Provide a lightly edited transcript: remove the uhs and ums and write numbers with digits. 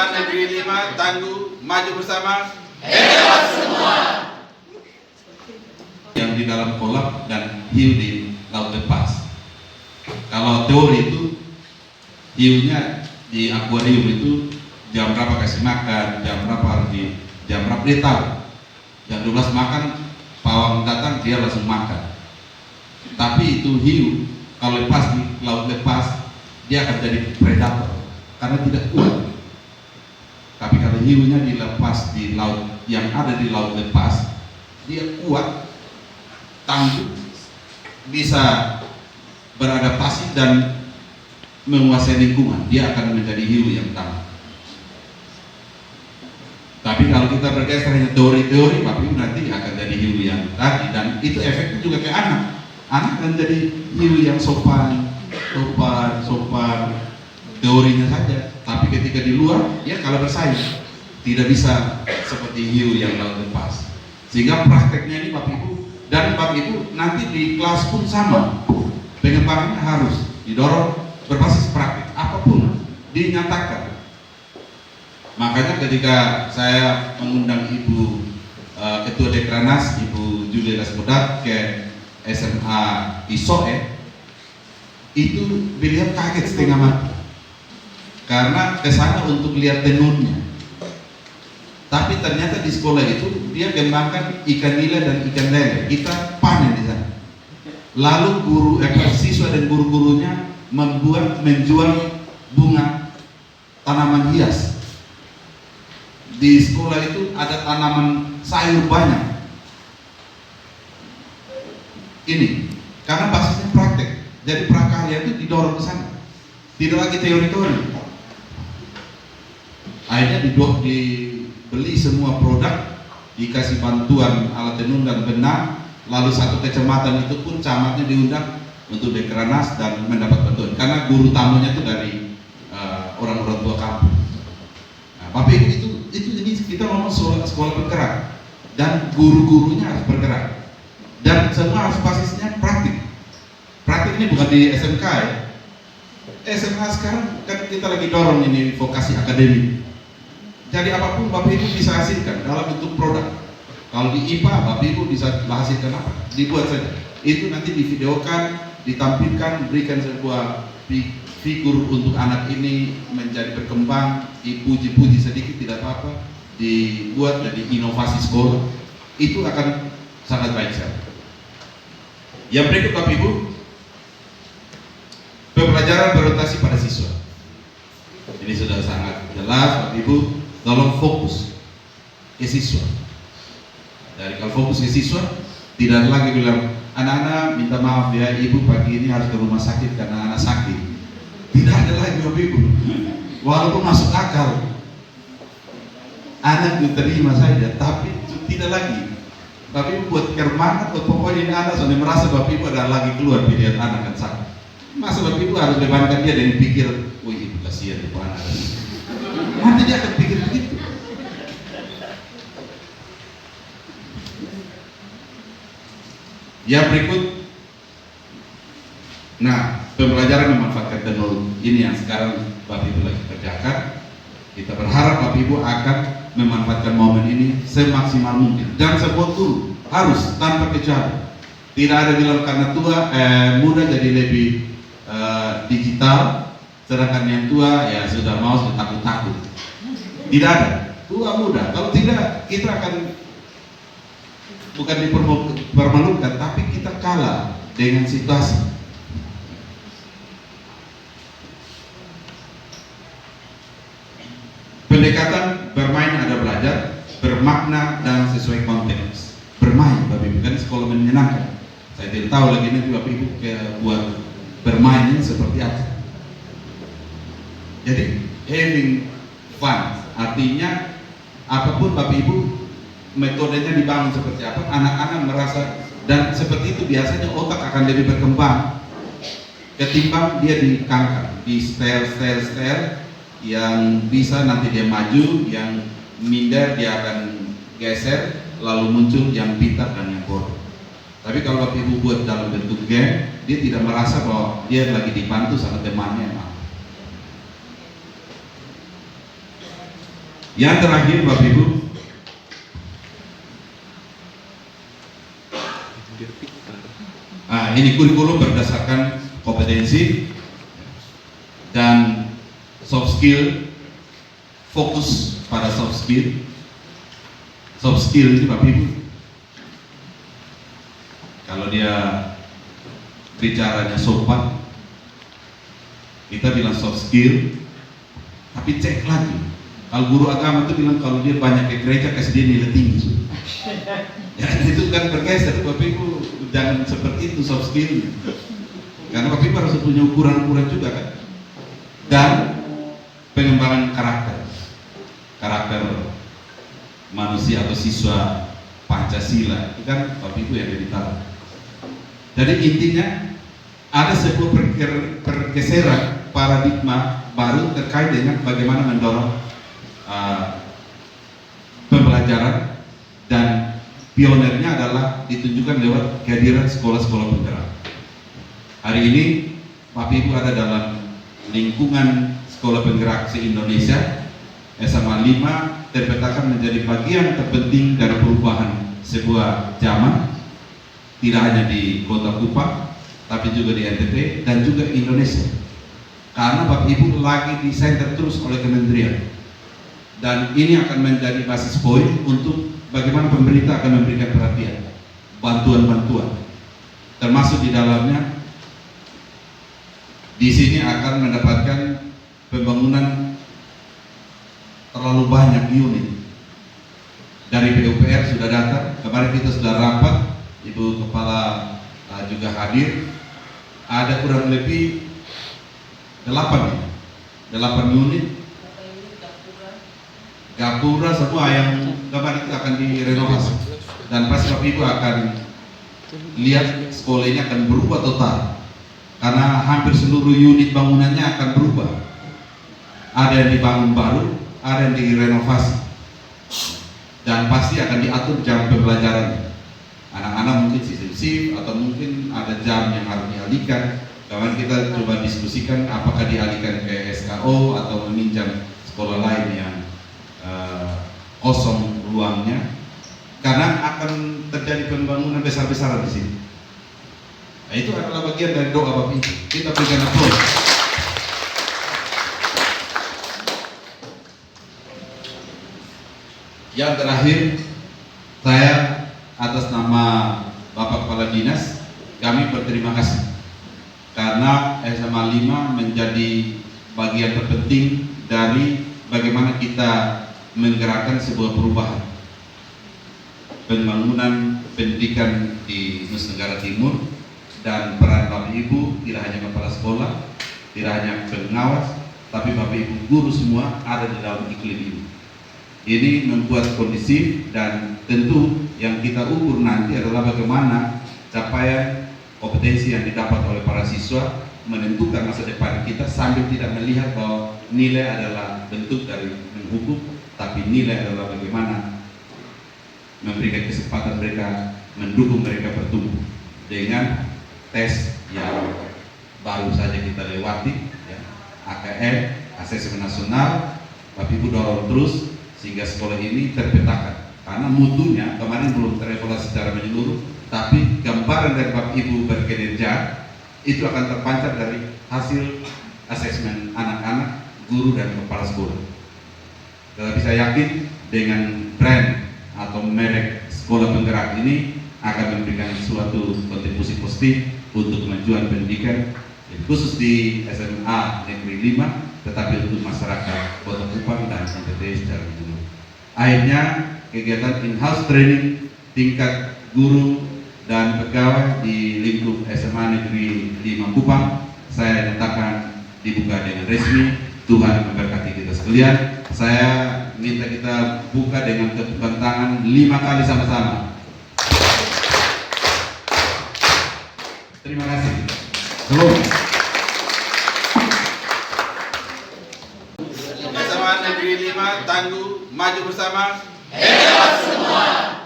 SMA Negeri 5 Tangguh maju bersama. Hebat semua. Yang di dalam kolam dan hiu di laut lepas. Kalau teori itu hiunya di akuarium itu jam berapa kasih makan, jam berapa harus jam berapa dia tahu. Jam 12 makan, pawang datang dia langsung makan. Tapi itu hiu kalau lepas di laut lepas dia akan jadi predator karena tidak kuat. Tapi kalau hiunya dilepas di laut yang ada di laut lepas, dia kuat, tangguh, bisa beradaptasi dan menguasai lingkungan. Dia akan menjadi hiu yang tangguh. Tapi kalau kita bergeser hanya teori-teori, Bapak Ibu nanti akan jadi hiu yang tadi, dan itu efeknya juga ke anak. Anak akan jadi hiu yang sopan, teorinya saja. Tapi ketika di luar, dia kalah bersaing, tidak bisa seperti hiu yang laut lepas. Sehingga prakteknya ini Bapak Ibu dan Bapak Ibu nanti di kelas pun sama. Pengembangannya harus didorong berbasis praktik, apapun dinyatakan. Makanya ketika saya mengundang Ibu Ketua Dekranas, Ibu Julia Lasmodat ke SMA ISOE, itu beliau kaget setengah mati karena kesana untuk lihat tenunnya. Tapi ternyata di sekolah itu dia kembangkan ikan nila dan ikan lele. Kita panen di sana. Lalu siswa dan guru-gurunya menjual bunga tanaman hias. Di sekolah itu ada tanaman sayur banyak. Ini karena basisnya praktek. Jadi prakarya itu didorong ke sana. Tidak lagi teori-teori. Akhirnya dibeli semua produk, dikasih bantuan alat tenun dan benang, lalu satu kecamatan itu pun camatnya diundang untuk Dekranas dan mendapat bantuan karena guru tamunya itu dari orang-orang tua kampung. Nah, Bapak Ibu itu jadi kita ngomong sekolah bergerak dan guru-gurunya harus bergerak dan semua harus basisnya praktik. Praktik ini bukan di SMK ya. SMA sekarang kan kita lagi dorong ini vokasi akademik. Jadi apapun Bapak Ibu bisa hasilkan dalam bentuk produk. Kalau di IPA Bapak Ibu bisa hasilkan apa? Dibuat saja. Itu nanti divideokan, ditampilkan, berikan sebuah figur untuk anak ini menjadi berkembang, dipuji-puji sedikit tidak apa-apa, dibuat jadi inovasi sekolah. Itu akan sangat baik sekali. Yang berikut Bapak Ibu, pembelajaran berorientasi pada siswa. Ini sudah sangat jelas Bapak Ibu. Tolong fokus ke siswa. Dari kalau fokus ke siswa, tidak lagi bilang anak-anak minta maaf ya ibu pagi ini harus ke rumah sakit karena anak sakit. Tidak ada lagi Bapak Ibu. Walaupun masuk akal, anak diterima saja, tapi tidak lagi. Bapak Ibu buat kermanat, buat pokoknya ini anak sudah merasa Bapak Ibu ada lagi keluar pilihan anak kan sakit. Masa Bapak Ibu harus bebankan dia dan pikir, wih ibu kasihan itu anak. Nanti dia akan pikir begitu. Yang berikut, nah pembelajaran memanfaatkan teknologi ini yang sekarang Bapak Ibu lagi kerjakan. Kita berharap Bapak Ibu akan memanfaatkan momen ini semaksimal mungkin dan semua guru harus tanpa kecuali. Tidak ada bilang karena muda jadi lebih digital, sedangkan yang tua ya sudah mau sudah takut-takut. Tidak ada tua muda. Kalau tidak kita akan bukan dipermalukan, tapi kita kalah dengan situasi. Pendekatan bermain ada belajar, bermakna dan sesuai konteks. Bermain Bapak Ibu kan sekolah menyenangkan. Saya tidak tahu lagi nanti Bapak Ibu buat bermainnya seperti apa. Jadi having fun artinya apapun Bapak Ibu metodenya dibangun seperti apa, anak-anak merasa, dan seperti itu biasanya otak akan lebih berkembang ketimbang dia dikangkang di style yang bisa nanti dia maju, yang minder dia akan geser, lalu muncul yang pintar dan yang bodoh. Tapi kalau Bapak Ibu buat dalam bentuk game, dia tidak merasa bahwa dia lagi dibantu sama temannya. Yang terakhir Bapak Ibu, ini kurikulum berdasarkan kompetensi dan soft skill, fokus pada soft skill. Soft skill ini Bapak Ibu, kalau dia bicaranya sopan, kita bilang soft skill, tapi cek lagi. Kalau guru agama itu bilang kalau dia banyak ke gereja kasih dia nilai tinggi. Ya itu kan bergeser, Bapak Ibu jangan seperti itu soft skill. Karena Bapak Ibu harus punya ukuran-ukuran juga kan. Dan pengembangan karakter manusia atau siswa Pancasila itu kan Bapak Ibu yang ditaruh. Jadi intinya ada sebuah pergeseran paradigma baru terkait dengan bagaimana mendorong pembelajaran, dan pionernya adalah ditunjukkan lewat kehadiran sekolah-sekolah penggerak. Hari ini Bapak Ibu ada dalam lingkungan sekolah penggerak se-Indonesia. SMA 5 terpetakan menjadi bagian terpenting dari perubahan sebuah zaman, tidak hanya di Kota Kupang tapi juga di NTT dan juga Indonesia. Karena Bapak Ibu lagi disenter terus oleh kementerian. Dan ini akan menjadi basis poin untuk bagaimana pemerintah akan memberikan perhatian, bantuan-bantuan, termasuk di dalamnya. Di sini akan mendapatkan pembangunan terlalu banyak unit. Dari PUPR sudah datang, kemarin kita sudah rapat, Ibu Kepala juga hadir. Ada kurang lebih 8 unit gapura semua yang kemarin itu akan direnovasi, dan pasti Bapak Ibu akan lihat sekolah ini akan berubah total karena hampir seluruh unit bangunannya akan berubah. Ada yang dibangun baru, ada yang direnovasi, dan pasti akan diatur jam pembelajaran. Anak-anak mungkin shift atau mungkin ada jam yang harus dialihkan. Kawan kita coba diskusikan apakah dialihkan ke SKO atau meminjam sekolah lain yang kosong ruangnya, karena akan terjadi pembangunan besar-besaran di sini. Nah, itu adalah bagian dari doa Bapak Ibu. Kita berikan aplaus. Yang terakhir, saya atas nama Bapak Kepala Dinas, kami berterima kasih karena SMA 5 menjadi bagian terpenting dari bagaimana kita menggerakkan sebuah perubahan pembangunan pendidikan di Nusa Tenggara Timur, dan peran Bapak Ibu tidak hanya kepala sekolah, tidak hanya pengawas, tapi Bapak Ibu guru semua ada di dalam iklim ini. Ini membuat kondisif, dan tentu yang kita ukur nanti adalah bagaimana capaian kompetensi yang didapat oleh para siswa menentukan masa depan kita, sambil tidak melihat bahwa nilai adalah bentuk dari menghukum, tapi nilai adalah bagaimana memberikan kesempatan mereka, mendukung mereka bertumbuh dengan tes yang baru saja kita lewati, ya, AKN, asesmen nasional. Bapak Ibu dorong terus sehingga sekolah ini terpetakan, karena mutunya kemarin belum terevaluasi secara menyeluruh, tapi gambaran dari Bapak Ibu berkinerja itu akan terpancar dari hasil asesmen anak-anak, guru, dan kepala sekolah. Tetapi saya yakin dengan brand atau merek sekolah penggerak ini akan memberikan suatu kontribusi positif untuk kemajuan pendidikan, khusus di SMA Negeri 5, tetapi untuk masyarakat Kota Kupang dan NTT secara menyeluruh. Akhirnya kegiatan in-house training tingkat guru dan pegawai di lingkup SMA Negeri 5 Kupang saya nyatakan dibuka dengan resmi. Tuhan memberkati kita sekalian. Saya minta kita buka dengan tepukan tangan 5 kali sama-sama. Terima kasih. Shalom. SMA Negeri 5 Tangguh maju bersama. Hebat semua.